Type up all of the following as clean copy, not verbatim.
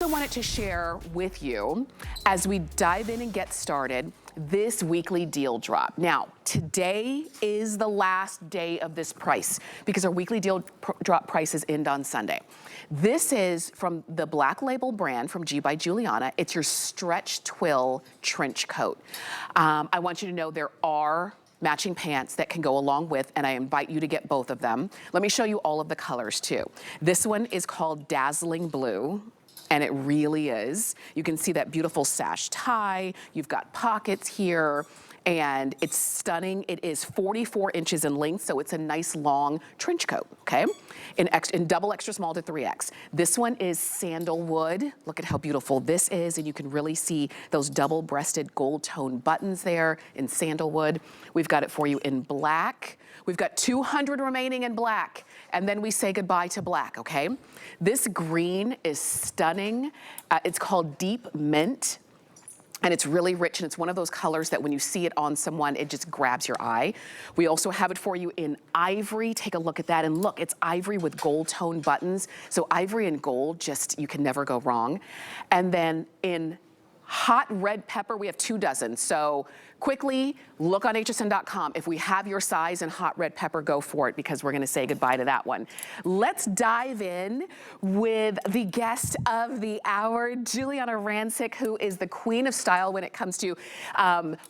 also wanted to share with you, as we dive in and get started, this weekly deal drop. Now, today is the last day of this price because our weekly deal drop prices end on Sunday. This is from the Black Label brand from G by Giuliana. It's your stretch twill trench coat. I want you to know there are matching pants that can go along with, and I invite you to get both of them. Let me show you all of the colors too. This one is called Dazzling Blue. And it really is. You can see that beautiful sash tie. You've got pockets here, and it's stunning. It is 44 inches in length, so it's a nice long trench coat, okay? In double extra small to 3X. This one is sandalwood. Look at how beautiful this is, and you can really see those double-breasted gold tone buttons there in sandalwood. We've got it for you in black. We've got 200 remaining in black, and then we say goodbye to black, okay? This green is stunning. It's called Deep Mint, and it's really rich, and it's one of those colors that when you see it on someone, it just grabs your eye. We also have it for you in ivory. Take a look at that, and look, it's ivory with gold tone buttons. So ivory and gold, just, you can never go wrong. And then in hot red pepper, we have 2 dozen. So quickly, look on hsn.com. If we have your size in hot red pepper, go for it, because we're gonna say goodbye to that one. Let's dive in with the guest of the hour, Giuliana Rancic, who is the queen of style when it comes to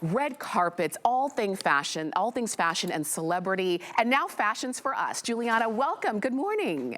red carpets, all things fashion and celebrity, and now fashions for us. Giuliana, welcome, good morning.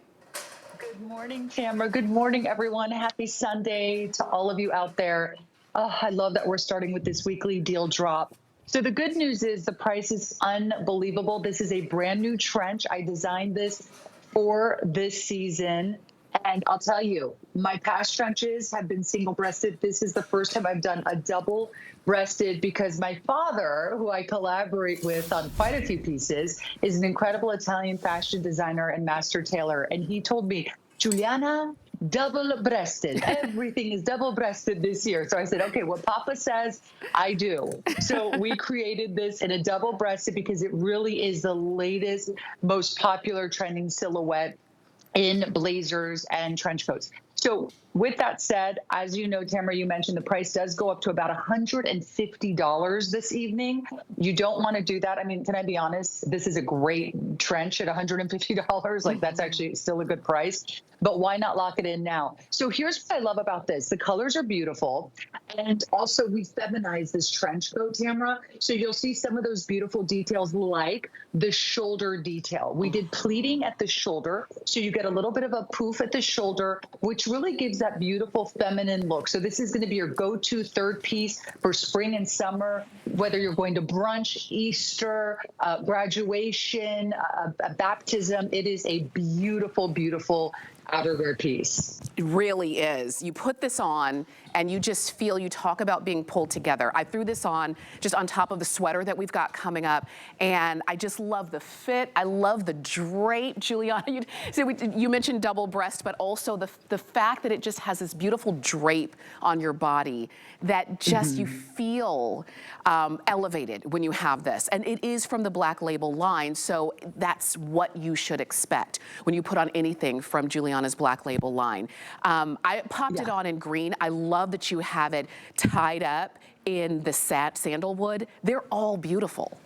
Good morning, Tamara. Good morning, everyone. Happy Sunday to all of you out there. Oh, I love that we're starting with this weekly deal drop. So the good news is the price is unbelievable. This is a brand new trench. I designed this for this season. And I'll tell you, my past trenches have been single-breasted. This is the first time I've done a double-breasted because my father, who I collaborate with on quite a few pieces, is an incredible Italian fashion designer and master tailor. And he told me, Giuliana, double-breasted. Everything is double-breasted this year. So I said, okay, what Papa says, I do. So we created this in a double-breasted because it really is the latest, most popular trending silhouette in blazers and trench coats. So with that said, as you know, Tamara, you mentioned the price does go up to about $150 this evening. You don't want to do that. I mean, can I be honest? This is a great trench at $150. Like, that's actually still a good price. But why not lock it in now? So here's what I love about this. The colors are beautiful. And also we feminized this trench coat, Tamara. So you'll see some of those beautiful details like the shoulder detail. We did pleating at the shoulder. So you get a little bit of a poof at the shoulder, which really gives that beautiful feminine look. So this is going to be your go-to third piece for spring and summer, whether you're going to brunch, Easter, graduation, a baptism. It is a beautiful, beautiful outerwear piece. It really is. You put this on and you just feel, you talk about being pulled together. I threw this on just on top of the sweater that we've got coming up, and I just love the fit. I love the drape, Giuliana. You mentioned double breast, but also the fact that it just has this beautiful drape on your body that just you feel elevated when you have this. And it is from the Black Label line, so that's what you should expect when you put on anything from Giuliana's Black Label line. I popped it on in green. I love that you have it tied up in the sandalwood. They're all beautiful.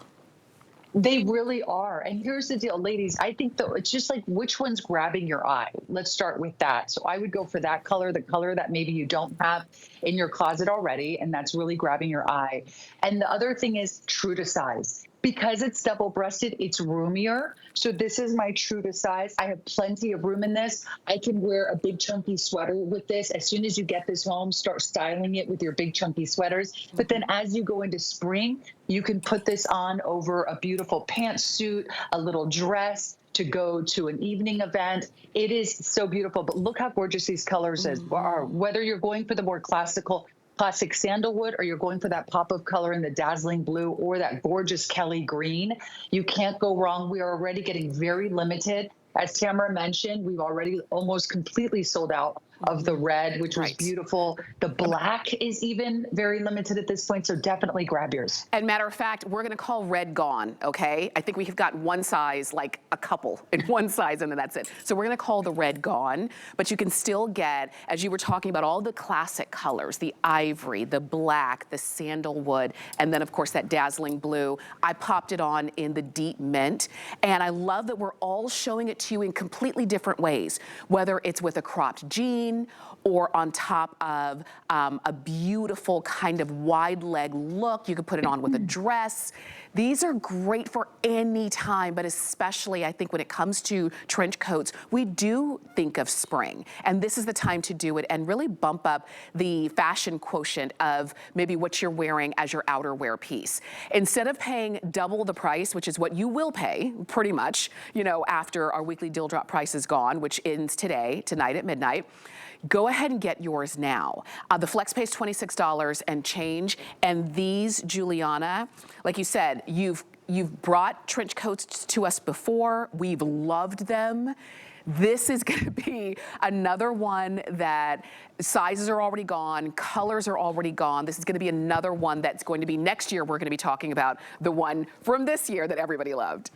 They really are. And here's the deal, ladies. I think though it's just like which one's grabbing your eye. Let's start with that. So I would go for that color, the color that maybe you don't have in your closet already, and that's really grabbing your eye. And the other thing is true to size. Because it's double-breasted, it's roomier. So this is my true to size. I have plenty of room in this. I can wear a big chunky sweater with this. As soon as you get this home, start styling it with your big chunky sweaters. But then as you go into spring, you can put this on over a beautiful pantsuit, a little dress to go to an evening event. It is so beautiful, but look how gorgeous these colors are. Whether you're going for the more classic sandalwood, or you're going for that pop of color in the dazzling blue or that gorgeous Kelly green, you can't go wrong. We are already getting very limited. As Tamara mentioned, we've already almost completely sold out of the red, which was Right. beautiful. The black is even very limited at this point, so definitely grab yours. And matter of fact, we're gonna call red gone, okay? I think we have got one size, like a couple in one size, and then that's it. So we're gonna call the red gone, but you can still get, as you were talking about, all the classic colors, the ivory, the black, the sandalwood, and then of course that dazzling blue. I popped it on in the deep mint, and I love that we're all showing it to you in completely different ways, whether it's with a cropped jean or on top of a beautiful kind of wide leg look. You could put it on with a dress. These are great for any time, but especially I think when it comes to trench coats, we do think of spring. And this is the time to do it and really bump up the fashion quotient of maybe what you're wearing as your outerwear piece. Instead of paying double the price, which is what you will pay pretty much, you know, after our weekly deal drop price is gone, which ends tonight at midnight, go ahead and get yours now. The flex pay is $26 and change. And these, Giuliana, like you said, you've brought trench coats to us before. We've loved them. This is gonna be another one that sizes are already gone, colors are already gone. This is gonna be another one that's going to be next year. We're gonna be talking about the one from this year that everybody loved.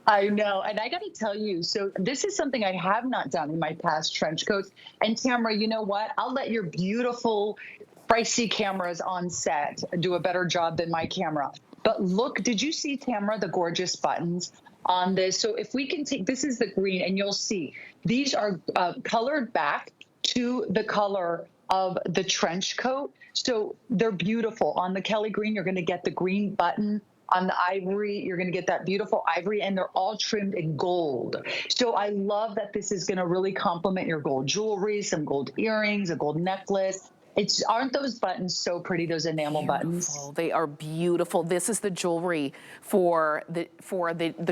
I know. And I got to tell you, so this is something I have not done in my past trench coats. And Tamara, you know what? I'll let your beautiful, pricey cameras on set do a better job than my camera. But look, did you see, Tamara, the gorgeous buttons on this? So if we can take, this is the green, and you'll see these are colored back to the color of the trench coat. So they're beautiful. On the Kelly green, you're going to get the green button. On the ivory, you're going to get that beautiful ivory, and they're all trimmed in gold. So I love that this is going to really complement your gold jewelry, some gold earrings, a gold necklace. Aren't those buttons so pretty, those enamel buttons? They are beautiful. This is the jewelry for the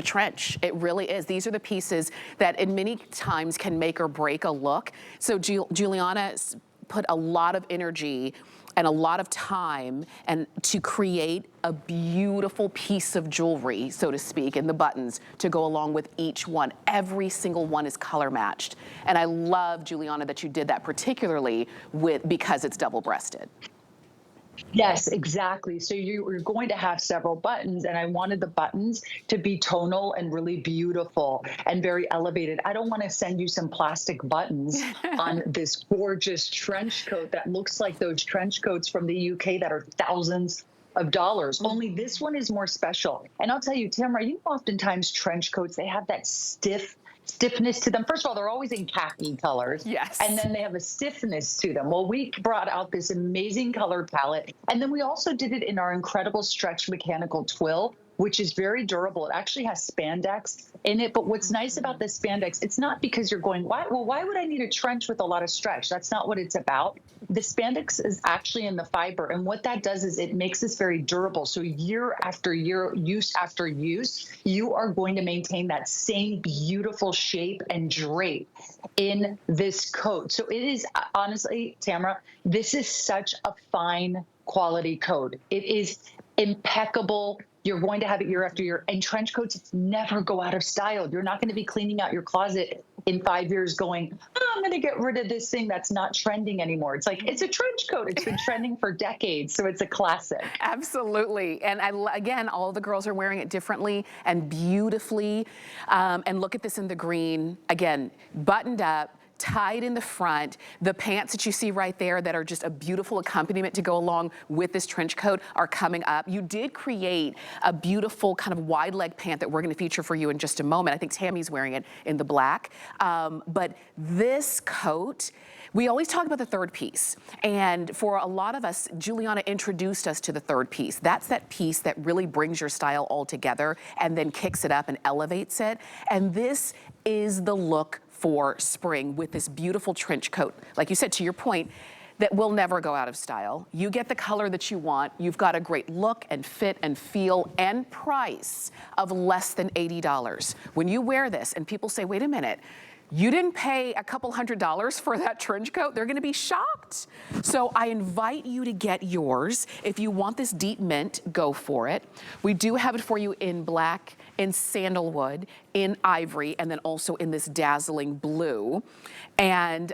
trench. It really is. These are the pieces that in many times can make or break a look. So Giuliana put a lot of energy and a lot of time and to create a beautiful piece of jewelry, so to speak, in the buttons to go along with each one. Every single one is color matched. And I love, Giuliana, that you did that particularly because it's double-breasted. Yes, exactly. So you're going to have several buttons, and I wanted the buttons to be tonal and really beautiful and very elevated. I don't want to send you some plastic buttons on this gorgeous trench coat that looks like those trench coats from the UK that are thousands of dollars. Only this one is more special. And I'll tell you, Tamara, you know, oftentimes trench coats, they have that stiffness to them. First of all, they're always in khaki colors. Yes. And then they have a stiffness to them. Well, we brought out this amazing color palette. And then we also did it in our incredible stretch mechanical twill, which is very durable. It actually has spandex in it. But what's nice about this spandex, it's not because you're going, why would I need a trench with a lot of stretch? That's not what it's about. The spandex is actually in the fiber. And what that does is it makes this very durable. So year after year, use after use, you are going to maintain that same beautiful shape and drape in this coat. So it is, honestly, Tamara, this is such a fine quality coat. It is impeccable. You're going to have it year after year. And trench coats never go out of style. You're not going to be cleaning out your closet in 5 years going, oh, I'm going to get rid of this thing that's not trending anymore. It's like, it's a trench coat. It's been trending for decades. So it's a classic. Absolutely. And again, all the girls are wearing it differently and beautifully. And look at this in the green. Again, buttoned up, tied in the front. The pants that you see right there that are just a beautiful accompaniment to go along with this trench coat are coming up. You did create a beautiful kind of wide leg pant that we're going to feature for you in just a moment. I think Tammy's wearing it in the black. But this coat, we always talk about the third piece. And for a lot of us, Giuliana introduced us to the third piece. That's that piece that really brings your style all together and then kicks it up and elevates it. And this is the look for spring with this beautiful trench coat. Like you said, to your point, that will never go out of style. You get the color that you want. You've got a great look and fit and feel and price of less than $80. When you wear this and people say, wait a minute, you didn't pay a couple $100s for that trench coat, they're gonna be shocked. So I invite you to get yours. If you want this deep mint, go for it. We do have it for you in black, in sandalwood, in ivory, and then also in this dazzling blue. And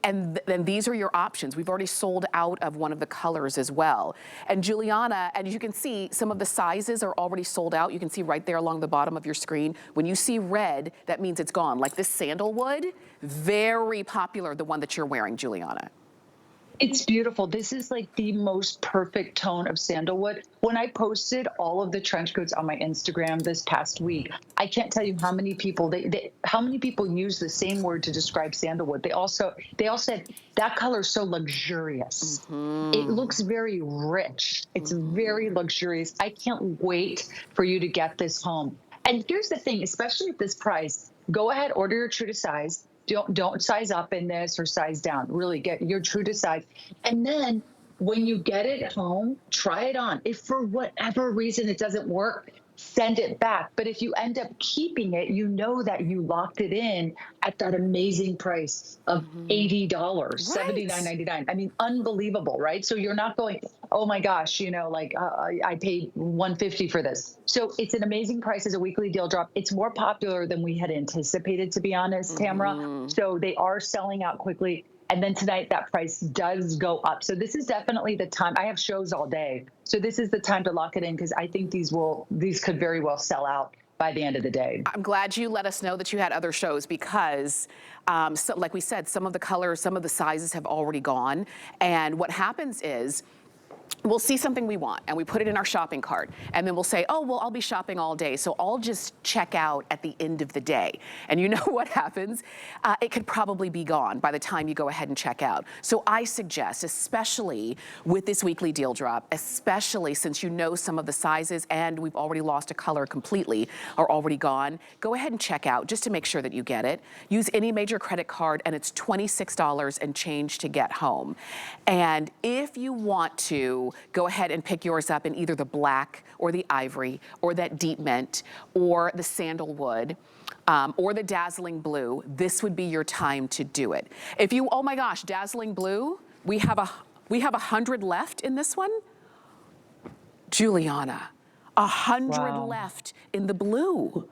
And then these are your options. We've already sold out of one of the colors as well. And Giuliana, and as you can see, some of the sizes are already sold out. You can see right there along the bottom of your screen. When you see red, that means it's gone. Like this sandalwood, very popular, the one that you're wearing, Giuliana. It's beautiful. This is like the most perfect tone of sandalwood. When I posted all of the trench coats on my Instagram this past week, I can't tell you how many people how many people use the same word to describe sandalwood. They all said that color is so luxurious. It looks very rich. It's very luxurious. I can't wait for you to get this home. And here's the thing, especially at this price, go ahead, order your true to size. Don't size up in this or size down. Really get your true to size. And then when you get it home, try it on. If for whatever reason it doesn't work, send it back. But if you end up keeping it, you know that you locked it in at that amazing price of $80, $79.99. I mean, unbelievable, right? So you're not going, oh my gosh, you know, like I paid $150 for this. So it's an amazing price as a weekly deal drop. It's more popular than we had anticipated, to be honest, Tamara. So they are selling out quickly. And then tonight, that price does go up. So this is definitely the time. I have shows all day. So this is the time to lock it in, because I think these could very well sell out by the end of the day. I'm glad you let us know that you had other shows, because so, like we said, some of the colors, some of the sizes have already gone. And what happens is, we'll see something we want and we put it in our shopping cart, and then we'll say, oh, well, I'll be shopping all day, so I'll just check out at the end of the day. And you know what happens? It could probably be gone by the time you go ahead and check out. So I suggest, especially with this weekly deal drop, especially since you know some of the sizes and we've already lost a color completely or already gone, go ahead and check out just to make sure that you get it. Use any major credit card, and it's $26 and change to get home. And if you want to, go ahead and pick yours up in either the black or the ivory or that deep mint or the sandalwood or the dazzling blue. This would be your time to do it. If you, oh my gosh, dazzling blue, we have 100 left in this one. Giuliana, 100 left in the blue.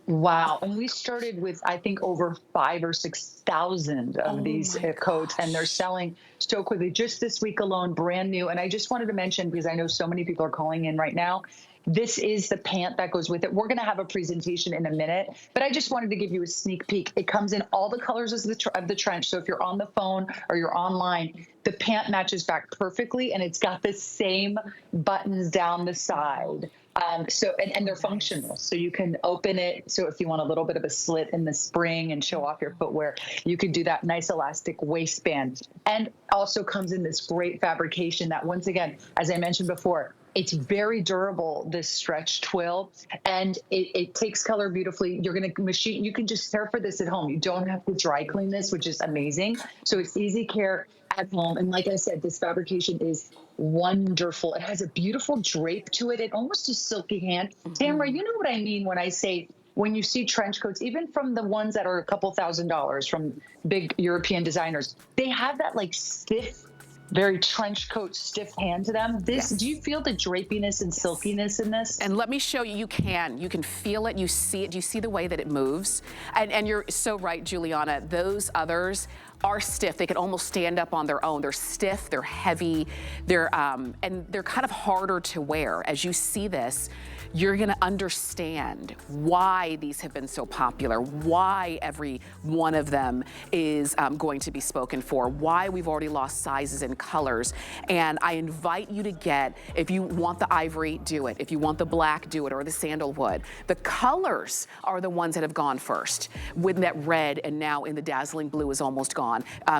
Wow. And we started with, I think, over 5,000 or 6,000 of these coats, and they're selling so quickly. Just this week alone, brand new. And I just wanted to mention, because I know so many people are calling in right now, this is the pant that goes with it. We're going to have a presentation in a minute, but I just wanted to give you a sneak peek. It comes in all the colors of the trench. So if you're on the phone or you're online, the pant matches back perfectly, and it's got the same buttons down the side. And they're functional, so you can open it. So if you want a little bit of a slit in the spring and show off your footwear, you can do that. Nice elastic waistband, and also comes in this great fabrication that, once again, as I mentioned before, it's very durable, this stretch twill, and it takes color beautifully. You're going to machine, you can just care for this at home. You don't have to dry clean this, which is amazing. So it's easy care at home. And like I said, this fabrication is wonderful. It has a beautiful drape to it. It almost a silky hand. Tamara, you know what I mean when I say, when you see trench coats, even from the ones that are a couple $1,000s from big European designers, they have that like stiff, very trench coat stiff hand to them. This, do you feel the drapiness and silkiness in this? And let me show you, you can feel it, you see it. Do you see the way that it moves? And you're so right, Giuliana, those others are stiff. They can almost stand up on their own. They're stiff, they're heavy, and they're kind of harder to wear. As you see this, you're gonna understand why these have been so popular, why every one of them is going to be spoken for, why we've already lost sizes and colors. And I invite you to get, if you want the ivory, do it. If you want the black, do it, or the sandalwood. The colors are the ones that have gone first, with that red, and now in the dazzling blue is almost gone.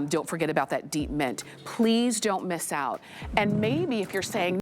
Don't forget about that deep mint. Please don't miss out. And maybe if you're saying,